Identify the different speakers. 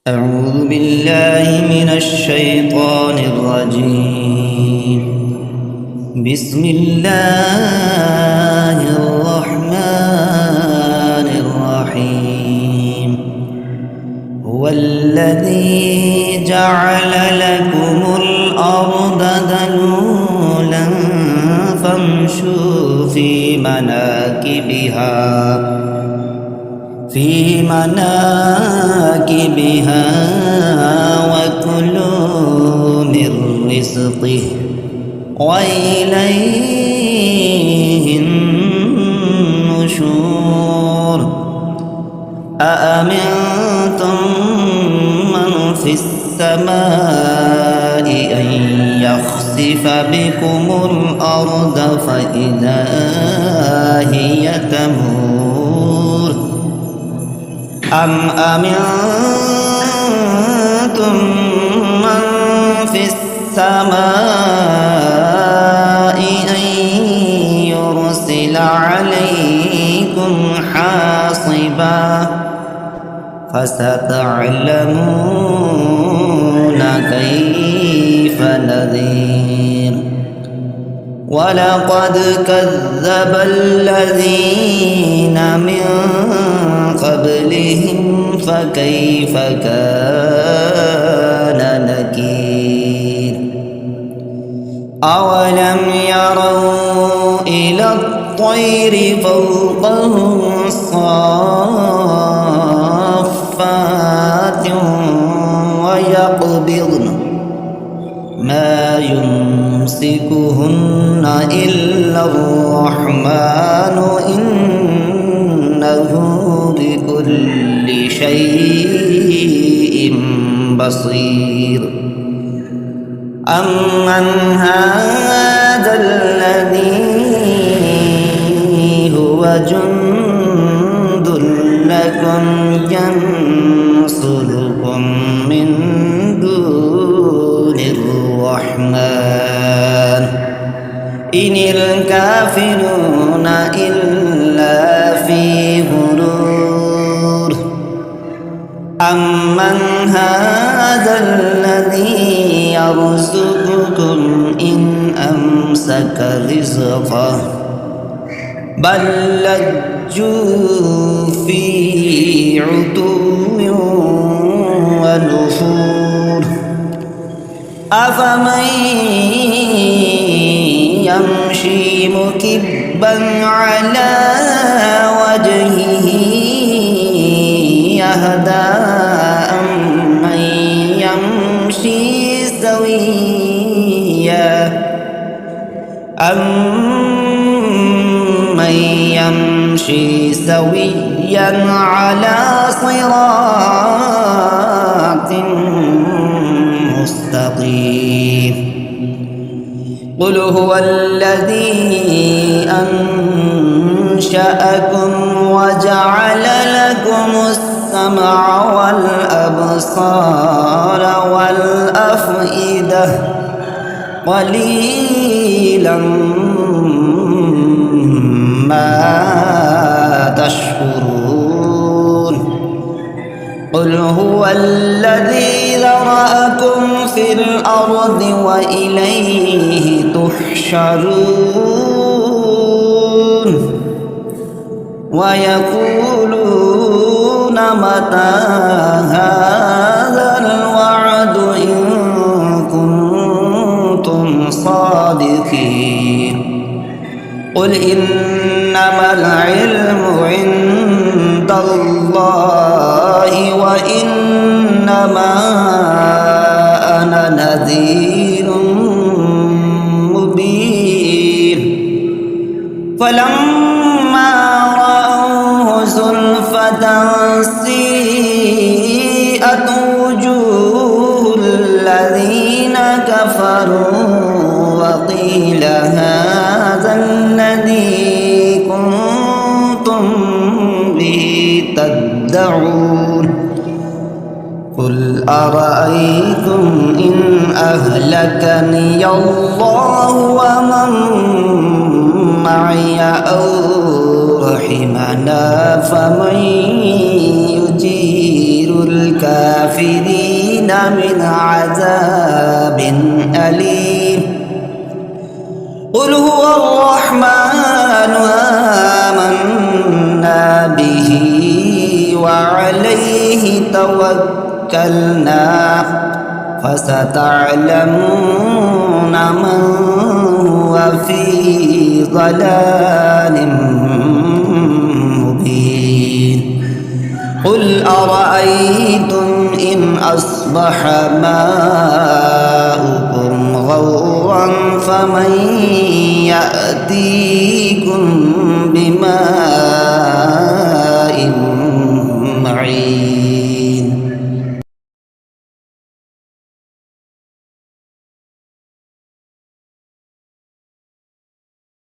Speaker 1: أعوذ بالله من الشيطان الرجيم. بسم الله الرحمن الرحيم. هو الذي جعل لكم الأرض ذلولا فامشوا في مناكبها وكلوا من رزقه وإليه النشور. أأمنتم من في السماء أن يخسف بكم الأرض فإذا هي تمور، أم أمنتم من في السماء أن يرسل عليكم حاصبا فستعلمون كيف نذير. ولقد كذب الذين من قبلهم فكيف كان نكير. أولم يروا إلى الطير فوقهم صافات ويقبضن ما يمسكهن إلا الرحمن إنه بكل شيء بصير. أمن هذا الذي هو جند لكم ينصركم من دون الرحمن إن الكافرون إلا في غرور. أمن هذا الذي يرزقكم إن أمسك رزقه بل لجوا في عتو ونفور. أفمن يمشي مكبا على وجهه يهدى أمن يمشي سويا على صراط مستقيم. قل هو الذي أنشأكم وجعل لكم السمع والأبصار والأفئدة قليلا ما تشكرون. قل هو الذي ذرأكم في الأرض وإليه تحشرون. ويقولون متى هذا الوعد إن كنتم صادقين. قل إنما العلم عند الله وإنما أنا نذير مبين. فلما رأوه زلفة سيئت وجوه الذين كفروا وقيل هذا الذي كنتم به تدعون. قل أرأيتم إن أهلكني الله ومن معي أو رحمنا فمن يجير الكافرين للكافرين من عذاب أليم قل هو الرحمن آمنا به وعليه توكلنا فستعلمون من هو في ضلال مبين قل أرأيتم إن أصبح ماؤكم غورا فمن يأتيكم